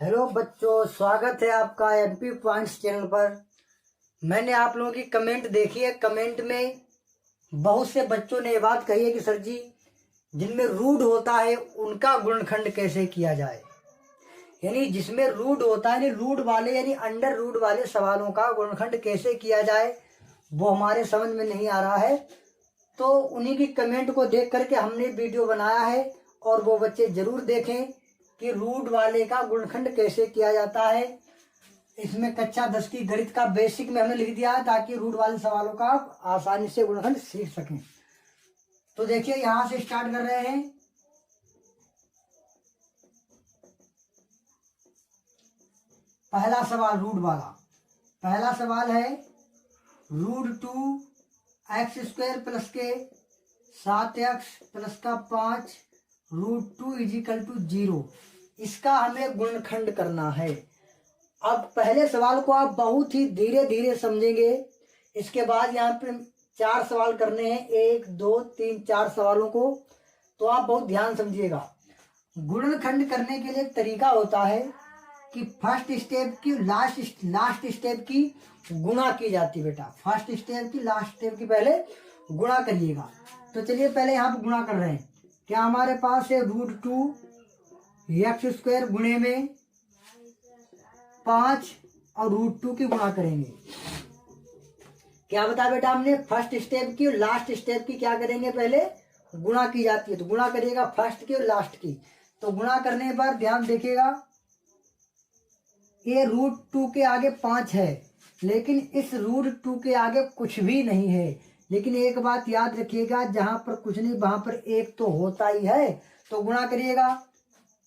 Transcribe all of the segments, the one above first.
Hello बच्चों, स्वागत है आपका एमपी पॉइंट्स चैनल पर। मैंने आप लोगों की कमेंट देखी है। कमेंट में बहुत से बच्चों ने ये बात कही है कि सर जी, जिनमें रूट होता है उनका गुणनखंड कैसे किया जाए। यानी जिसमें रूट होता है, यानी रूट वाले यानी अंडर रूट वाले सवालों का गुणनखंड कैसे किया जाए, वो हमारे समझ में नहीं आ रहा है। तो उन्हीं की कमेंट को देख करके हमने वीडियो बनाया है, और वो बच्चे जरूर देखें कि रूट वाले का गुणनखंड कैसे किया जाता है। इसमें कक्षा 10 की गणित का बेसिक में हमने लिख दिया है, ताकि रूट वाले सवालों का आप आसानी से गुणनखंड सीख सकें। तो देखिए, यहां से स्टार्ट कर रहे हैं। पहला सवाल रूट वाला। पहला सवाल है √2x² प्लस के 7x प्लस का 5 √2 = 0। इसका हमें गुणनखंड करना है। अब पहले सवाल को आप बहुत ही धीरे धीरे समझेंगे। इसके बाद यहाँ पे 4 सवाल करने हैं, 1 2 3 4 सवालों को, तो आप बहुत ध्यान समझिएगा। गुणनखंड करने के लिए एक तरीका होता है कि फर्स्ट स्टेप की लास्ट स्टेप की गुणा की जाती है। बेटा, फर्स्ट स्टेप की लास्ट स्टेप की पहले गुणा करिएगा। तो चलिए पहले यहाँ पे गुणा कर रहे हैं। क्या हमारे पास है √2x² गुणे में 5 और √2 की गुणा करेंगे। क्या बता बेटा, हमने फर्स्ट स्टेप की और लास्ट स्टेप की क्या करेंगे, पहले गुणा की जाती है। तो गुणा करिएगा फर्स्ट की और लास्ट की। तो गुणा करने पर ध्यान देखिएगा, ये √2 के आगे 5 है, लेकिन इस √2 के आगे कुछ भी नहीं है। लेकिन एक बात याद रखिएगा, जहां पर कुछ नहीं वहां पर एक तो होता ही है। तो गुणा करिएगा,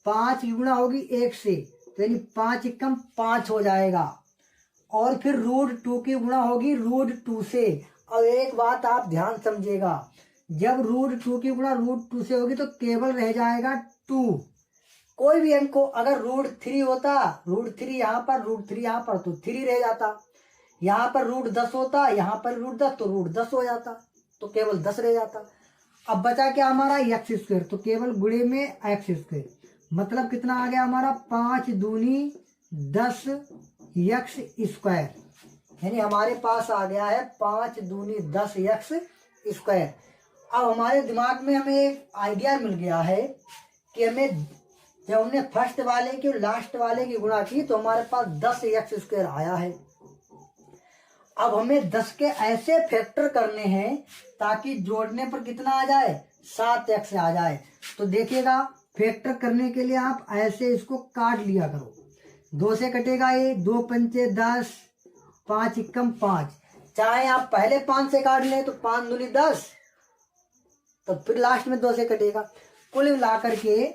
5 की गुणा होगी 1 से, तो यानी 5 × 5 हो जाएगा। और फिर √2 की गुणा होगी √2 से। और एक बात आप ध्यान समझिएगा, जब √2 की गुणा √2 से होगी तो केवल रह जाएगा 2। कोई भी अंक को अगर √3 होता, √3 यहाँ पर, √3 यहाँ पर, तो 3 रह जाता। यहाँ पर √10 होता, यहाँ पर √10, तो √10 हो जाता, तो केवल 10 रह जाता। अब बचा क्या हमारा x², तो केवल गुणे में x²। मतलब कितना आ गया हमारा, 5 दूनी 10 x²। यानी हमारे पास आ गया है 5 दूनी 10 x²। अब हमारे दिमाग में हमें एक आइडिया मिल गया है कि हमें, जब हमने फर्स्ट वाले की और लास्ट वाले की गुणा की तो हमारे पास 10 x² आया है। अब हमें 10 के ऐसे फैक्टर करने हैं ताकि जोड़ने पर कितना आ जाए, 7x आ जाए। तो देखिएगा, फैक्टर करने के लिए आप ऐसे इसको काट लिया करो। 2 से कटेगा ये, 2 पंचे 10, 5 × 5। चाहे आप पहले 5 से काट लें तो 5 दूनी 10, तो फिर लास्ट में 2 से कटेगा। कुल मिला करके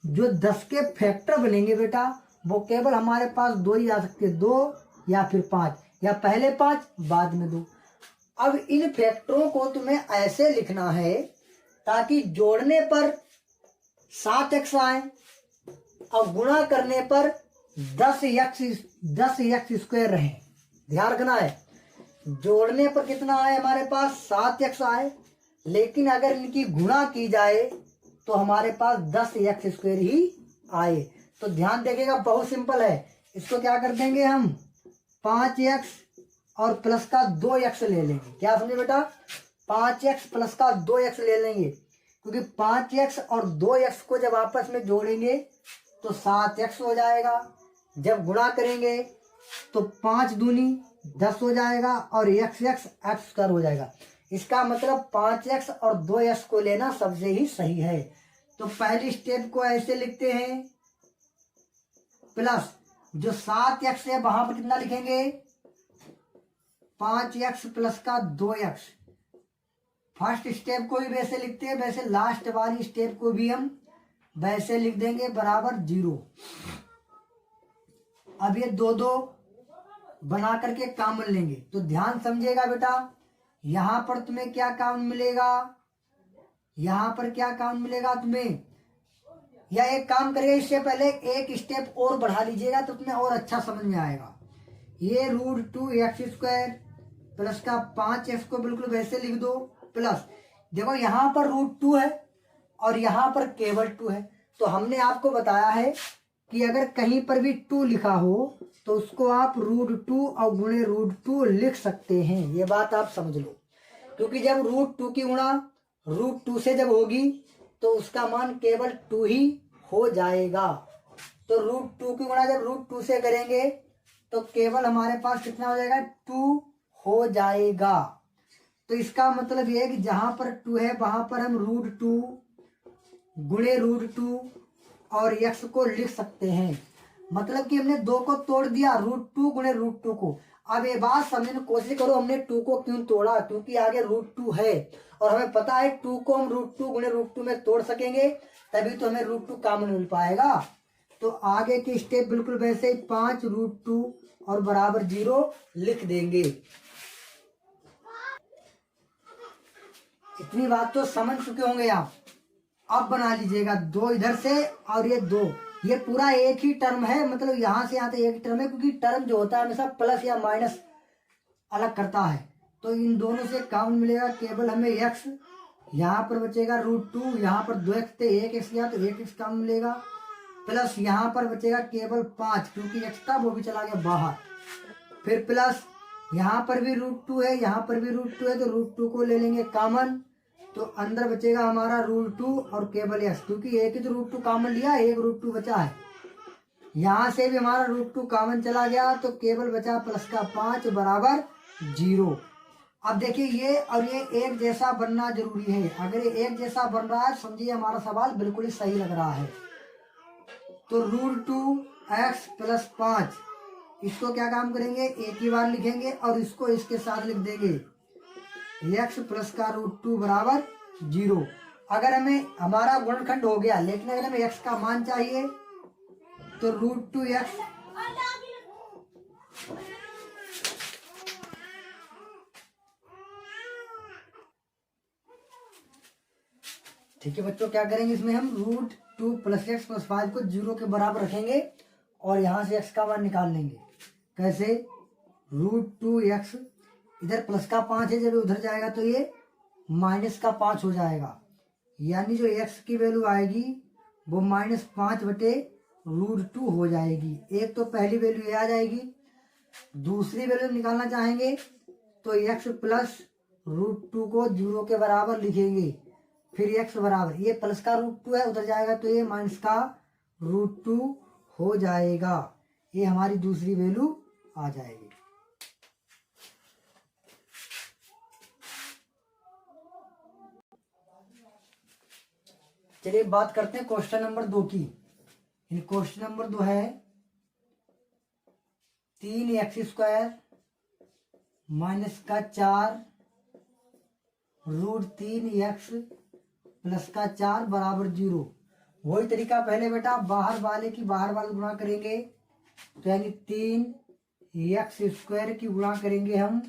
जो 10 के फैक्टर बनेंगे बेटा, वो केवल हमारे पास 2 ही आ सकते हैं, 2 या फिर 5, या पहले 5 बाद में 2। अब इन फैक्टरों को तुम्हें ऐसे लिखना है ताकि जोड़ने पर 7x आए और गुणा करने पर 10x² रहे। ध्यान रखना है, जोड़ने पर कितना आए हमारे पास, 7x आए, लेकिन अगर इनकी गुणा की जाए तो हमारे पास 10x² ही आए। तो ध्यान देखिएगा, बहुत सिंपल है। इसको क्या कर देंगे हम, 5x और प्लस का 2x ले लेंगे। क्या समझे बेटा, 5x प्लस का 2x ले लेंगे, क्योंकि 5x और 2x को जब आपस में जोड़ेंगे तो 7x हो जाएगा। जब गुणा करेंगे तो 5 दूनी 10 हो जाएगा, और x² हो जाएगा। इसका मतलब 5x और 2x को लेना सबसे ही सही है। तो पहली स्टेप को ऐसे लिखते हैं, प्लस जो 7x है वहां पर कितना लिखेंगे, 5x प्लस का 2x। फर्स्ट स्टेप को भी वैसे लिखते हैं, वैसे लास्ट वाली स्टेप को भी हम वैसे लिख देंगे, बराबर 0। अब ये 2 बना करके कॉमन लेंगे। तो ध्यान समझिएगा बेटा, यहां पर तुम्हें क्या कॉमन मिलेगा, यहां पर क्या कॉमन मिलेगा तुम्हें, या एक काम करिए, इससे पहले एक स्टेप और बढ़ा लीजिएगा तो तुम्हें और अच्छा समझ में आएगा। ये √2x² प्लस का 5x को बिल्कुल वैसे लिख दो, प्लस देखो यहां पर √2 है और यहां पर केवल 2 है। तो हमने आपको बताया है कि अगर कहीं पर भी 2 लिखा हो तो उसको आप √2 और गुणे √2 लिख सकते हैं। ये बात आप समझ लो, क्योंकि जब √2 की गुणा √2 से जब होगी तो उसका मान केवल 2 ही हो जाएगा। तो √2 की गुणा जब √2 से करेंगे तो केवल हमारे पास कितना हो जाएगा, 2 हो जाएगा। तो इसका मतलब ये है कि जहां पर 2 है वहां पर हम √2 गुणे √2 और x को लिख सकते हैं। मतलब कि हमने 2 को तोड़ दिया, √2 गुणे √2 को। अब ये बात समझने की कोशिश करो, हमने 2 को क्यों तोड़ा, क्योंकि आगे √2 है और हमें पता है 2 को हम √2 गुणे √2 में तोड़ सकेंगे, तभी तो हमें √2 कॉमन मिल पाएगा। तो आगे की स्टेप बिल्कुल वैसे ही 5 √2 और बराबर 0 लिख देंगे। इतनी बात तो समझ चुके होंगे आप। अब बना लीजिएगा 2 इधर से और ये 2, ये पूरा एक ही टर्म है, मतलब यहां से यहां तक एक टर्म है, क्योंकि टर्म जो होता है हमेशा प्लस या माइनस अलग करता है। तो इन दोनों से कॉमन मिलेगा केवल हमें x, यहाँ पर बचेगा √2, यहाँ पर 2x थे 1x गया तो 1x कॉमन मिलेगा, प्लस यहाँ पर बचेगा केवल 5 क्योंकि x था वो भी चला गया बाहर, फिर प्लस यहाँ पर भी √2 है, यहाँ पर भी √2 है तो √2 को ले लेंगे कॉमन, तो अंदर बचेगा हमारा √2 और केवल x, क्योंकि एक ही तो √2 कॉमन लिया, एक √2 बचा है। यहाँ से भी हमारा √2 कॉमन चला गया तो केवल बचा प्लस का 5 बराबर 0। अब देखिए ये और ये एक जैसा बनना जरूरी है। अगर ये एक जैसा बन रहा है समझिए हमारा सवाल बिल्कुल ही सही लग रहा है। तो √2x + 5, इसको क्या काम करेंगे, एक ही बार लिखेंगे और इसको इसके साथ लिख देंगे, x प्लस का √2 बराबर 0। अगर हमें हमारा गुणनखंड हो गया, लेकिन अगर हमें x का मान चाहिए तो √2x ठीक है बच्चों, क्या करेंगे इसमें हम √2 + x + 5 को 0 के बराबर रखेंगे और यहाँ से x का मान निकाल लेंगे। कैसे, √2x इधर प्लस का 5 है, जब उधर जाएगा तो ये माइनस का 5 हो जाएगा, यानी जो x की वैल्यू आएगी वो -5 बटे √2 हो जाएगी। एक तो पहली वैल्यू ये आ जाएगी, दूसरी वैल्यू निकालना चाहेंगे तो x प्लस √2 को 0 के बराबर लिखेंगे, फिर x बराबर ये प्लस का √2 है, उधर जाएगा तो ये माइनस का √2 हो जाएगा। ये हमारी दूसरी वैल्यू आ जाएगी। चलिए बात करते हैं क्वेश्चन नंबर 2 की। क्वेश्चन नंबर 2 है 3x² - 4 √3x + 4 बराबर 0। वही तरीका पहले बेटा, बाहर वाले की बाहर वाले गुणा करेंगे तो यानी 3x² की गुणा करेंगे हम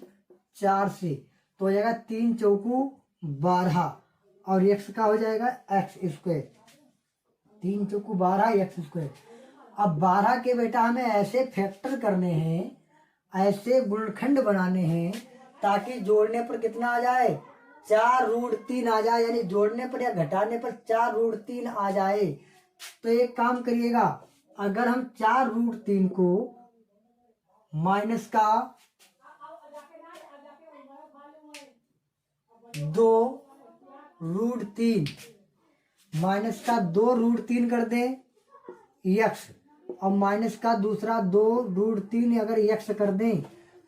4 से, तो हो जाएगा 3 चौकू 12 और x का हो जाएगा x², 3 चौकू 12 x²। अब 12 के बेटा हमें ऐसे फैक्टर करने हैं, ऐसे गुणनखंड बनाने हैं ताकि जोड़ने पर कितना आ जाए, 4√3 आ जाए, यानी जोड़ने पर या घटाने पर 4√3 आ जाए। तो एक काम करिएगा, अगर हम 4√3 को माइनस का 2√3 माइनस का 2√3 कर दें x और माइनस का दूसरा 2√3 अगर x कर दें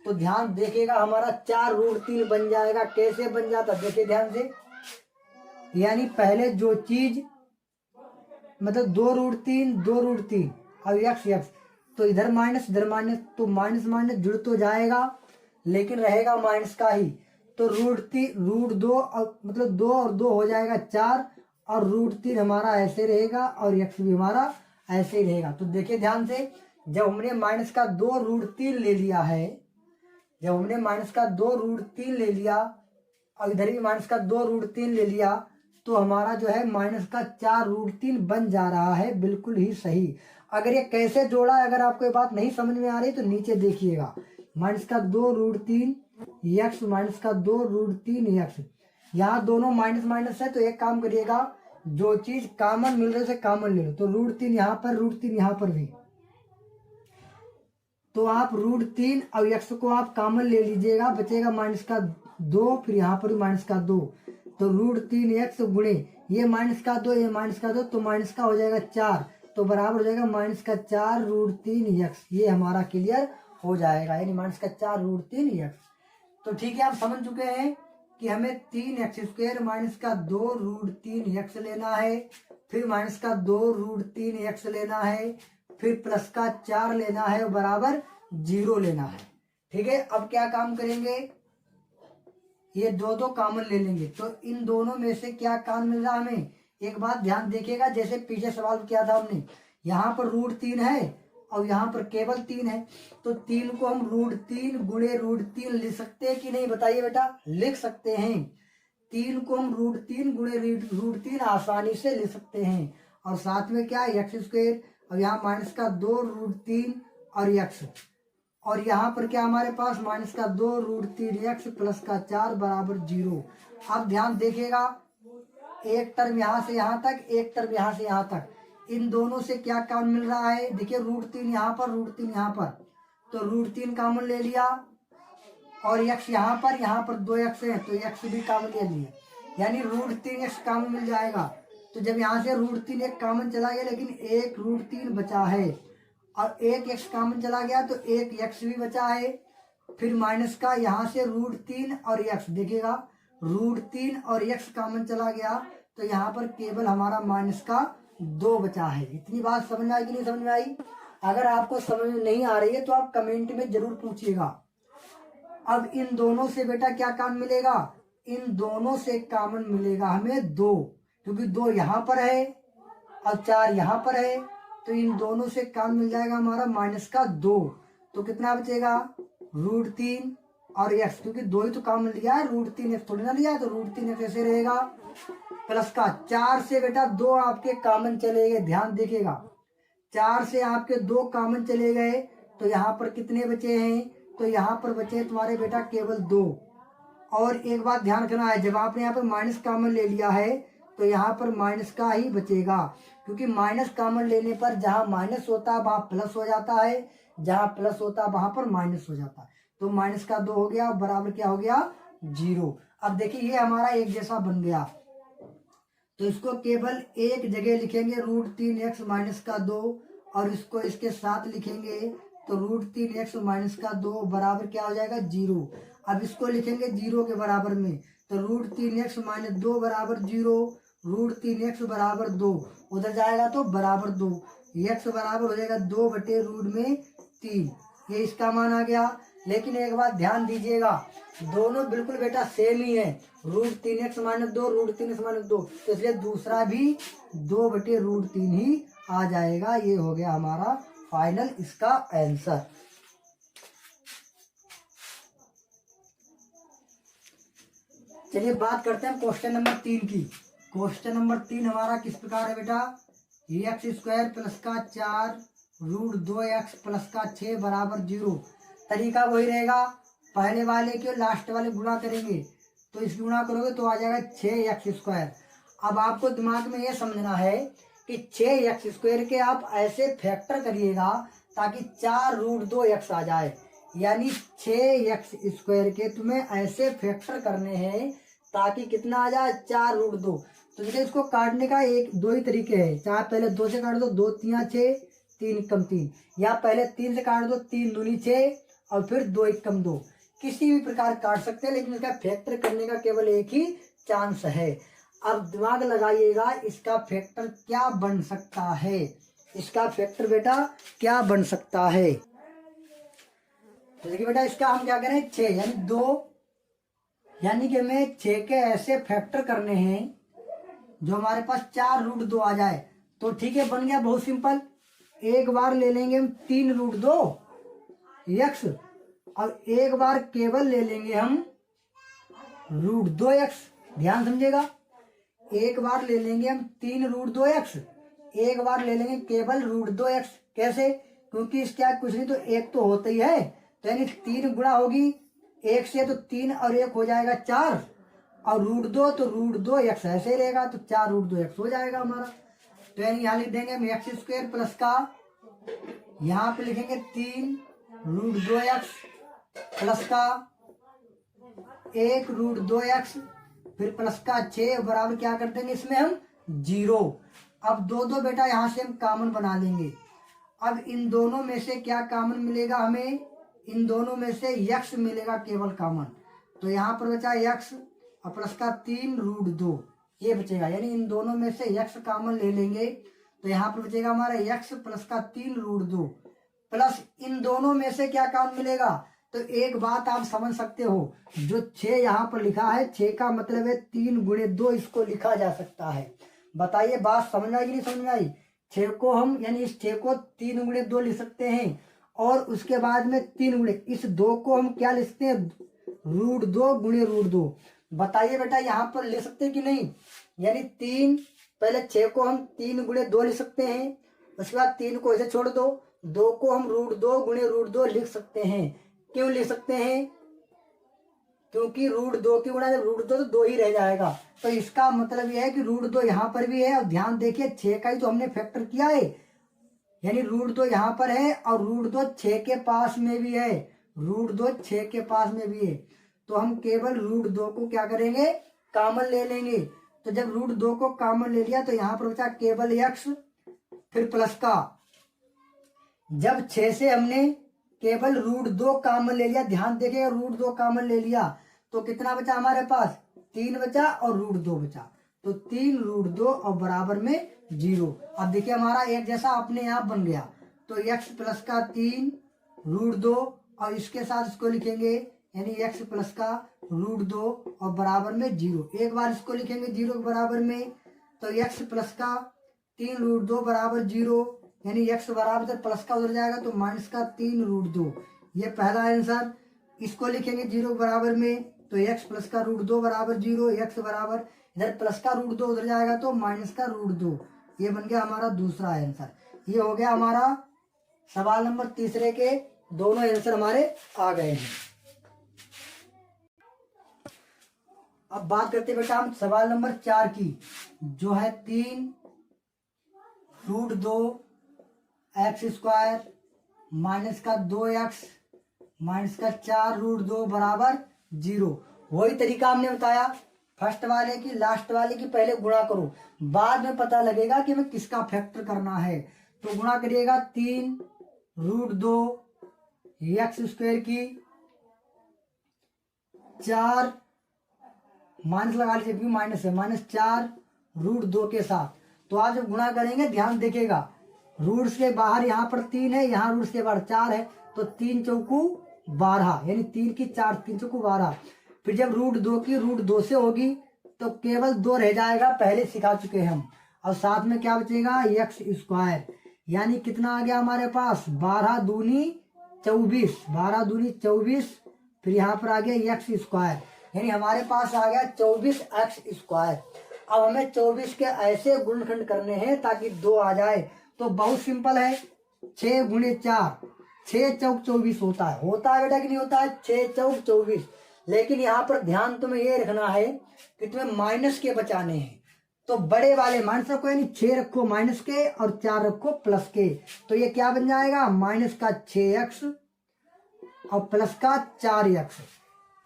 तो ध्यान देखिएगा हमारा 4√3 बन जाएगा। कैसे बन जाता देखिए ध्यान से, यानी पहले जो चीज मतलब 2√3 और x तो इधर माइनस तो माइनस माइनस जुड़ तो जाएगा लेकिन रहेगा माइनस का ही, तो √2 मतलब 2 और 2 हो जाएगा 4 और √3 हमारा ऐसे रहेगा और x भी हमारा ऐसे ही रहेगा। तो देखिए ध्यान से, जब हमने माइनस का 2√3 ले लिया है, जब हमने माइनस का 2√3 ले लिया और इधर भी माइनस का 2√3 ले लिया तो हमारा जो है माइनस का 4√3 बन जा रहा है, बिल्कुल ही सही। अगर ये कैसे जोड़ा है, अगर आपको ये बात नहीं समझ में आ रही तो नीचे देखिएगा, माइनस का 2√3 x माइनस का 2√3 x, यहाँ दोनों माइनस माइनस है तो एक काम करिएगा, जो चीज कॉमन मिल रही है कॉमन ले लो। तो √3 यहाँ पर, √3 यहाँ पर भी, तो आप √3 और x को आप कॉमन ले लीजिएगा, बचेगा -2, फिर यहाँ पर भी -2। तो √3x गुणे ये -2, ये -2, तो माइनस का हो जाएगा 4, तो बराबर हो जाएगा -4 √3x। ये हमारा क्लियर हो जाएगा, यानी -4 √3x। तो ठीक है, आप समझ चुके हैं कि हमें 3x² -2 √3x लेना है, फिर -2 √3x लेना है, फिर +4 लेना है, बराबर 0 लेना है। ठीक है, अब क्या काम करेंगे, ये दो कॉमन ले लेंगे। तो इन दोनों में से क्या कॉमन मिल रहा है हमें, एक बात ध्यान देखिएगा, जैसे पीछे सवाल किया था हमने, यहाँ पर √3 है और यहाँ पर केवल 3 है, तो 3 को हम √3 गुणे √3 लिख सकते हैं कि नहीं, बताइए बेटा, लिख सकते हैं। 3 को हम √3 गुणे √3 आसानी से लिख सकते हैं। और साथ में क्या x², और यहाँ -2 √3 और x, और यहाँ पर क्या हमारे पास -2 √3x +4 बराबर 0। अब ध्यान देखिएगा, एक टर्म यहाँ से यहाँ तक, एक टर्म यहाँ से यहाँ तक, इन दोनों से क्या कॉमन मिल रहा है, देखिए √3 यहाँ पर, √3 यहाँ पर, तो √3 कॉमन ले लिया, और x यहाँ पर 2x है, तो x भी कॉमन ले लिया, यानी √3x कॉमन मिल जाएगा। तो जब यहाँ से √3 एक कॉमन चला गया, लेकिन एक √3 बचा है, और एक x कॉमन चला गया, तो एक x भी बचा है, फिर माइनस का यहाँ से √3 और x, देखिएगा √3 और x कॉमन चला गया, तो यहाँ पर केवल हमारा -2 बचा है। इतनी बात समझ में आई कि नहीं समझ में आई? अगर आपको समझ में नहीं आ रही है तो आप कमेंट में जरूर पूछिएगा। अब इन दोनों से बेटा क्या कॉमन मिलेगा, इन दोनों से कॉमन मिलेगा हमें 2, क्योंकि 2 यहाँ पर है और 4 यहाँ पर है, तो इन दोनों से कॉमन मिल जाएगा हमारा -2। तो कितना बचेगा, √3 और x, क्योंकि 2 ही तो कॉमन लिया है, √3x थोड़ी ना लिया है, तो √3x ऐसे रहेगा, प्लस का 4 से बेटा 2 आपके कॉमन चले गए, ध्यान देखिएगा, 4 से आपके 2 कॉमन चले गए, तो यहाँ पर कितने बचे हैं, तो यहाँ पर बचे तुम्हारे बेटा केवल 2। और एक बात ध्यान रखना है, जब आपने यहाँ पर माइनस कॉमन ले लिया है, तो यहाँ पर माइनस का ही बचेगा, क्योंकि माइनस कॉमन लेने पर जहाँ माइनस होता है वहाँ प्लस हो जाता है, जहाँ प्लस होता है वहाँ पर माइनस हो जाता है। तो -2 हो गया, बराबर क्या हो गया, 0। अब देखिए ये हमारा एक जैसा बन गया, तो इसको केवल एक जगह लिखेंगे, √3x - 2, और इसको इसके साथ लिखेंगे, तो √3x - 2 बराबर क्या हो जाएगा, 0। अब इसको लिखेंगे 0 के बराबर में, तो √3x - 2 बराबर 0, √3x बराबर 2, उधर जाएगा तो बराबर 2, x बराबर हो जाएगा 2/√3, ये इसका मान आ गया। लेकिन एक बात ध्यान दीजिएगा, दोनों बिल्कुल बेटा सेम ही है, √3x - 2 √3x - 2, तो इसलिए दूसरा भी 2/√3 ही आ जाएगा। ये हो गया हमारा फाइनल इसका आंसर। चलिए बात करते हैं क्वेश्चन नंबर 3 की। क्वेश्चन नंबर 3 हमारा किस प्रकार है बेटा, x² + 4 √2x + 6 बराबर 0। तरीका वही रहेगा, पहले वाले के लास्ट वाले गुणा करेंगे, तो इस गुणा करोगे तो आ जाएगा 6x²। अब आपको दिमाग में ये समझना है कि 6x² के आप ऐसे फैक्टर करिएगा ताकि 4 √2x आ जाए, यानी 6x² के तुम्हें ऐसे फैक्टर करने हैं ताकि कितना आ जाए, 4 √2। तो देखिए इसको काटने का दो ही तरीके हैं, चाहे पहले 2 से काट दो, 2 × 3 = 6, 3 × 3, या पहले 3 से काट दो, 3 दूनी 6, और फिर 2 × 2, किसी भी प्रकार काट सकते हैं, लेकिन इसका फैक्टर करने का केवल एक ही चांस है। अब दिमाग लगाइएगा, इसका फैक्टर क्या बन सकता है, इसका फैक्टर बेटा क्या बन सकता है। तो देखिए बेटा इसका हम क्या करें, 6 यानी 2, यानी कि हमें 6 के ऐसे फैक्टर करने हैं जो हमारे पास 4 √2 आ जाए। तो ठीक है, बन गया, बहुत सिंपल। एक बार ले लेंगे हम 3 √2x, और एक बार केवल ले लेंगे हम √2x, ध्यान समझिएगा, एक बार ले लेंगे हम 3 √2x, एक बार ले लेंगे केवल √2x। कैसे, क्योंकि इसका कुछ नहीं तो एक तो होता ही है, तो यानी 3 गुणा होगी 1 से, तो 3 और 1 हो जाएगा 4, और रूट 2 तो रूट 2 एक्स ऐसे ही रहेगा, तो 4 रूट 2 एक्स हो जाएगा हमारा। तो यानी यहाँ लिख देंगे हम एक्स स्क्वायर प्लस का, यहाँ पे लिखेंगे 3 रूट 2 एक्स प्लस का 1 रूट 2 एक्स, फिर प्लस का 6 बराबर क्या कर देंगे इसमें हम 0। अब दो दो बेटा यहाँ से हम कॉमन बना लेंगे। अब इन दोनों में से क्या कॉमन मिलेगा हमें, इन दोनों में से यक्स मिलेगा केवल कॉमन। तो यहाँ पर बचा यक्स और प्लस का 3 रूट 2 ये बचेगा, यानी इन दोनों में से यक्स कॉमन ले लेंगे तो यहाँ पर बचेगा हमारा यक्स प्लस का 3 रूट 2 प्लस इन दोनों में से क्या कॉमन मिलेगा। तो एक बात आप समझ सकते हो, जो 6 यहाँ पर लिखा है 6 का मतलब है 3 गुणे 2 इसको लिखा जा सकता है। बताइए बात समझ में आई कि नहीं समझ में आई। 6 को हम यानी इस 6 को 3 गुणे 2 लिख सकते हैं, और उसके बाद में 3 गुणे इस 2 को हम क्या लिख सकते हैं, रूट 2 गुणे रूट 2। बताइए बेटा यहाँ पर ले सकते हैं कि नहीं, यानी 3 पहले 6 को हम 3 गुणे 2 लिख सकते हैं, उसके बाद 3 को ऐसे छोड़ दो, 2 को हम रूट 2 गुणे रूट 2 लिख सकते हैं। क्यों लिख सकते हैं, क्योंकि रूट 2 की गुणा जब रूट 2 तो 2 ही रह जाएगा। तो इसका मतलब यह है कि रूट 2 यहाँ पर भी है, और ध्यान देखिए 6 का ही तो हमने फैक्टर किया है, यानी रूट 2 यहाँ पर है और रूट 2 6 के पास में भी है, रूट 2 6 के पास में भी है। तो हम केवल रूट 2 को क्या करेंगे, कॉमन ले लेंगे। तो जब रूट 2 को कॉमन ले लिया तो यहाँ पर बचा केवल एक्स, फिर प्लस का, जब 6 से हमने केवल रूट 2 कॉमन ले लिया, ध्यान देखिए रूट 2 कॉमन ले लिया तो कितना बचा हमारे पास, 3 बचा और रूट 2 बचा, तो 3 रूट 2 और बराबर में 0। अब देखिए हमारा एक जैसा अपने आप बन गया। तो x प्लस का 3 रूट 2 और इसके साथ इसको लिखेंगे, यानी x प्लस का रूट 2 और बराबर में 0। एक बार इसको लिखेंगे 0 के बराबर में, तो x प्लस का 3 रूट 2 बराबर 0, यानी x बराबर जब प्लस का उधर जाएगा तो माइनस का 3 रूट 2, ये पहला आंसर। इसको लिखेंगे 0 के बराबर में, तो x प्लस का रूट 2 बराबर 0, x बराबर इधर प्लस का रूट 2 उधर जाएगा तो माइनस का रूट 2, ये बन गया हमारा दूसरा आंसर। ये हो गया हमारा सवाल नंबर तीसरे के दोनों आंसर हमारे आ गए हैं। अब बात करते हैं बेटा हम सवाल नंबर 4 की, जो है 3 रूट 2 एक्स स्क्वायर माइनस का 2x माइनस का 4 रूट 2 बराबर 0। वही तरीका हमने बताया फर्स्ट वाले की लास्ट वाले की, पहले गुणा करो, बाद में पता लगेगा कि हमें किसका फैक्टर करना है। तो गुणा करिएगा 3 रूट 2 एक्स स्क्वायर की 4 माइनस लगा लीजिए क्योंकि माइनस है, माइनस 4 रूट 2 के साथ। तो आप जब गुणा करेंगे ध्यान देखिएगा, रूट्स के बाहर यहाँ पर 3 है, यहाँ रूट्स के बाहर 4 है, तो 3 चौकू 12, यानी 3 की 4 3 चौकू 12। फिर जब रूट 2 की रूट 2 से होगी तो केवल 2 रह जाएगा, पहले सिखा चुके हैं हम, और साथ में क्या बचेगा एक्स स्क्वायर, यानी कितना आ गया हमारे पास 12 दूनी 24, 12 दूनी 24, फिर यहाँ पर आ गया एक्स स्क्वायर, यानी हमारे पास आ गया 24 एक्स स्क्वायर। अब हमें 24 के ऐसे गुणनखंड करने हैं ताकि 2 आ जाए। तो बहुत सिंपल है, 6 गुणे 4, 6 चौक 24 होता है बेटा कि नहीं होता है, 6 चौक 24। लेकिन यहाँ पर ध्यान तुम्हें ये रखना है कि तुम्हें माइनस के बचाने हैं, तो बड़े वाले माइनस रखो, यानी 6 रखो माइनस के और 4 रखो प्लस के। तो ये क्या बन जाएगा, माइनस का 6x और प्लस का 4x।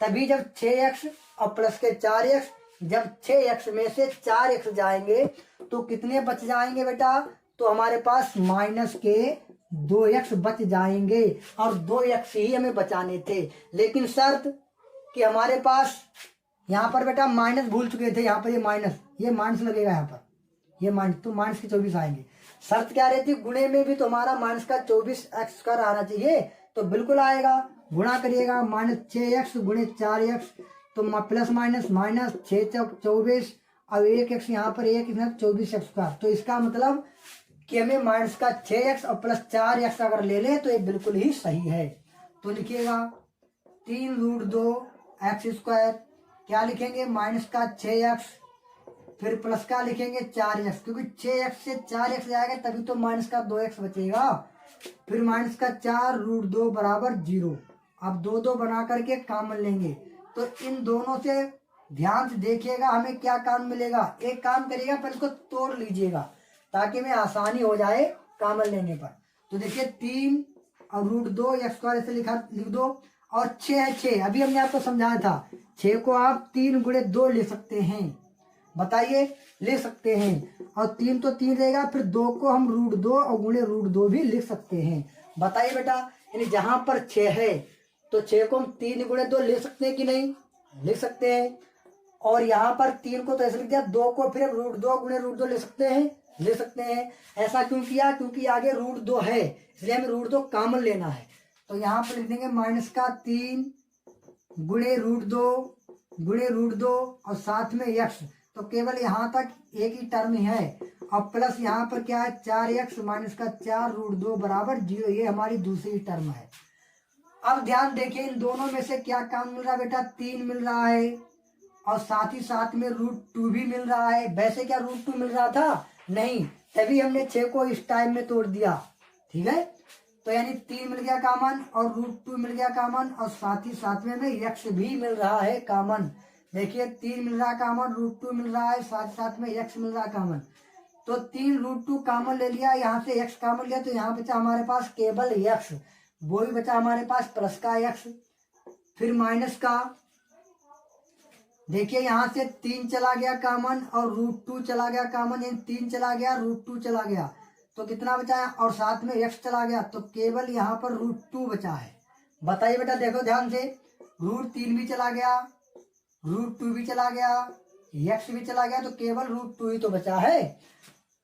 तभी जब 6x और प्लस के 4x, जब 6x में से 4x जाएंगे तो कितने बच जाएंगे बेटा, तो हमारे पास माइनस के 2x बच जाएंगे, और 2x ही हमें बचाने थे। लेकिन शर्त कि हमारे पास यहाँ पर बेटा माइनस भूल चुके थे, यहाँ पर ये माइनस लगेगा, यहाँ पर ये माइनस, तो माइनस के 24 आएंगे। शर्त क्या रहती, गुणे में भी तो हमारा माइनस का 24x कर आना चाहिए, तो बिल्कुल आएगा। गुणा करिएगा माइनस 6x गुणे 4x, तो प्लस माइनस माइनस 6 चौक 24 और 1x यहाँ पर 1 24x का। तो इसका मतलब कि हमें माइनस का 6x और प्लस 4x अगर ले लें तो ये बिल्कुल ही सही है। तो लिखिएगा 3 रूट 2 एक्स स्क्वायर, क्या लिखेंगे माइनस का 6x, फिर प्लस का लिखेंगे 4x, क्योंकि 6x से 4x जाएगा तभी तो माइनस का 2x बचेगा, फिर माइनस का 4 रूट 2 बराबर 0। अब 2 2 बना करके कॉमन लेंगे, तो इन दोनों से ध्यान से देखिएगा, हमें क्या काम मिलेगा। एक काम करिएगा, पहले इसको तोड़ लीजिएगा ताकि हमें आसानी हो जाए कॉमन लेने पर। तो देखिए 3 और √2 x² ऐसे लिख दो, और 6 है 6, अभी हमने आपको समझाया था 6 को आप 3 × 2 ले सकते हैं, बताइए ले सकते हैं। और 3 तो 3 रहेगा, फिर 2 को हम √2 और गुणे √2 भी लिख सकते हैं। बताइए बेटा, यानी जहां पर 6 है तो 6 को हम 3 × 2 ले सकते हैं कि नहीं, लिख सकते हैं। और यहाँ पर 3 को तो ऐसे लिख दिया, 2 को फिर √2 गुणे √2 ले सकते हैं, ले सकते हैं। ऐसा क्यों किया, क्योंकि आगे √2 है, इसलिए हमें √2 कॉमन लेना है। तो यहाँ पर लिख देंगे -3 गुणे √2 और साथ में x, तो केवल यहाँ तक एक ही टर्म ही है। और प्लस यहाँ पर क्या है 4x -4 √2 बराबर 0, ये हमारी दूसरी टर्म है। अब ध्यान देखिए, इन दोनों में से क्या काम मिल रहा है बेटा, 3 मिल रहा है और साथ ही साथ में √2 भी मिल रहा है। वैसे क्या √2 मिल रहा था, नहीं, तभी हमने 6 को इस टाइम में तोड़ दिया, ठीक है। तो यानी 3 मिल गया कॉमन और √2 मिल गया कॉमन, और साथ ही साथ में हमें x भी मिल रहा है कॉमन। देखिए 3 मिल रहा है कॉमन, √2 मिल रहा है, साथ साथ में x मिल रहा है कॉमन। तो 3 √2 कॉमन ले लिया, यहाँ से x कॉमन लिया, तो यहाँ बचा हमारे पास केवल x, वो भी बचा हमारे पास प्लस का x, फिर माइनस का। देखिए यहाँ से 3 चला गया कॉमन और √2 चला गया कॉमन, यानी 3 चला गया √2 चला गया, तो कितना बचा है, और साथ में x चला गया, तो केवल यहाँ पर √2 बचा है। बताइए बेटा, देखो ध्यान से, √3 भी चला गया, √2 भी चला गया, x भी चला गया, तो केवल √2 ही तो बचा है।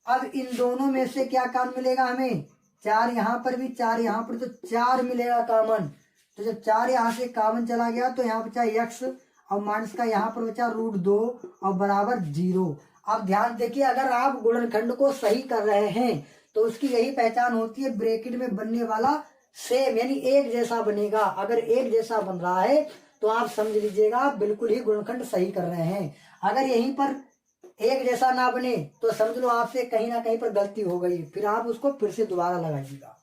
अब इन दोनों में से क्या काम मिलेगा हमें, 4 यहाँ पर भी 4 यहाँ पर, तो 4 मिलेगा कॉमन। तो जब 4 यहाँ से कॉमन चला गया तो यहाँ बचा x और माइनस का यहाँ पर बचा √2 और बराबर 0। अब ध्यान देखिए, अगर आप गुणनखंड को सही कर रहे हैं तो उसकी यही पहचान होती है, ब्रैकेट में बनने वाला सेम यानी एक जैसा बनेगा। अगर एक जैसा बन रहा है तो आप समझ लीजिएगा आप बिल्कुल ही गुणनखंड सही कर रहे हैं। अगर यहीं पर एक जैसा ना बने तो समझ लो आपसे कहीं ना कहीं पर गलती हो गई, फिर आप उसको फिर से दोबारा लगाइएगा।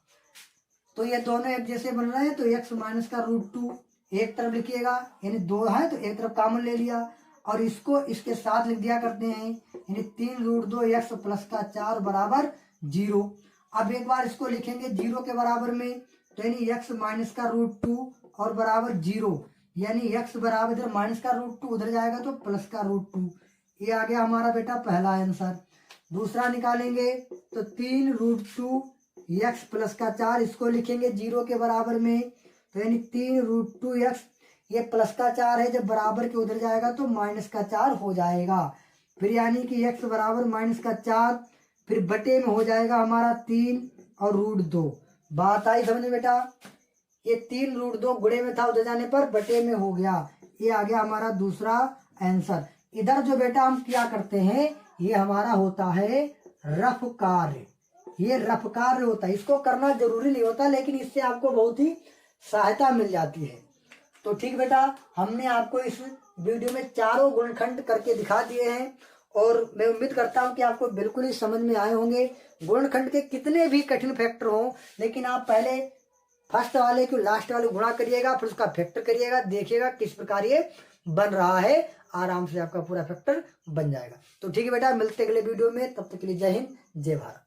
तो ये दोनों एक जैसे बन रहे हैं, तो x माइनस का √2 एक तरफ लिखिएगा, यानी 2 है तो एक तरफ कॉमन ले लिया, और इसको इसके साथ लिख दिया करते हैं, यानी 3 √2 x प्लस का 4 बराबर 0। अब एक बार इसको लिखेंगे 0 के बराबर में, तो यानी x माइनस का √2 और बराबर 0, यानी x बराबर इधर माइनस का √2 उधर जाएगा तो प्लस का √2। ये आ गया हमारा बेटा पहला आंसर। दूसरा निकालेंगे तो 3 √2 x प्लस का 4, इसको लिखेंगे 0 के बराबर में, तो यानी 3 √2 x, ये प्लस का 4 है, जब बराबर के उधर जाएगा तो माइनस का 4 हो जाएगा। फिर यानी कि x बराबर माइनस का 4, फिर बटे में हो जाएगा हमारा 3 और √2। बात आई समझ में बेटा, ये 3 √2 गुणे में था, उधर जाने पर बटे में हो गया। ये आ गया हमारा दूसरा आंसर। इधर जो बेटा हम क्या करते हैं, ये हमारा होता है रफ कार्य, ये रफ कार्य होता है, इसको करना जरूरी नहीं होता, लेकिन इससे आपको बहुत ही सहायता मिल जाती है। तो ठीक बेटा, हमने आपको इस वीडियो में चारों गुणनखंड करके दिखा दिए हैं, और मैं उम्मीद करता हूं कि आपको बिल्कुल ही समझ में आए होंगे। गुणनखंड के कितने भी कठिन फैक्टर हों, लेकिन आप पहले फर्स्ट वाले को लास्ट वाले गुणा करिएगा, फिर उसका फैक्टर करिएगा, देखिएगा किस प्रकार ये बन रहा है, आराम से आपका पूरा फैक्टर बन जाएगा। तो ठीक है बेटा, मिलते अगले वीडियो में, तब तक के लिए जय हिंद जय भारत।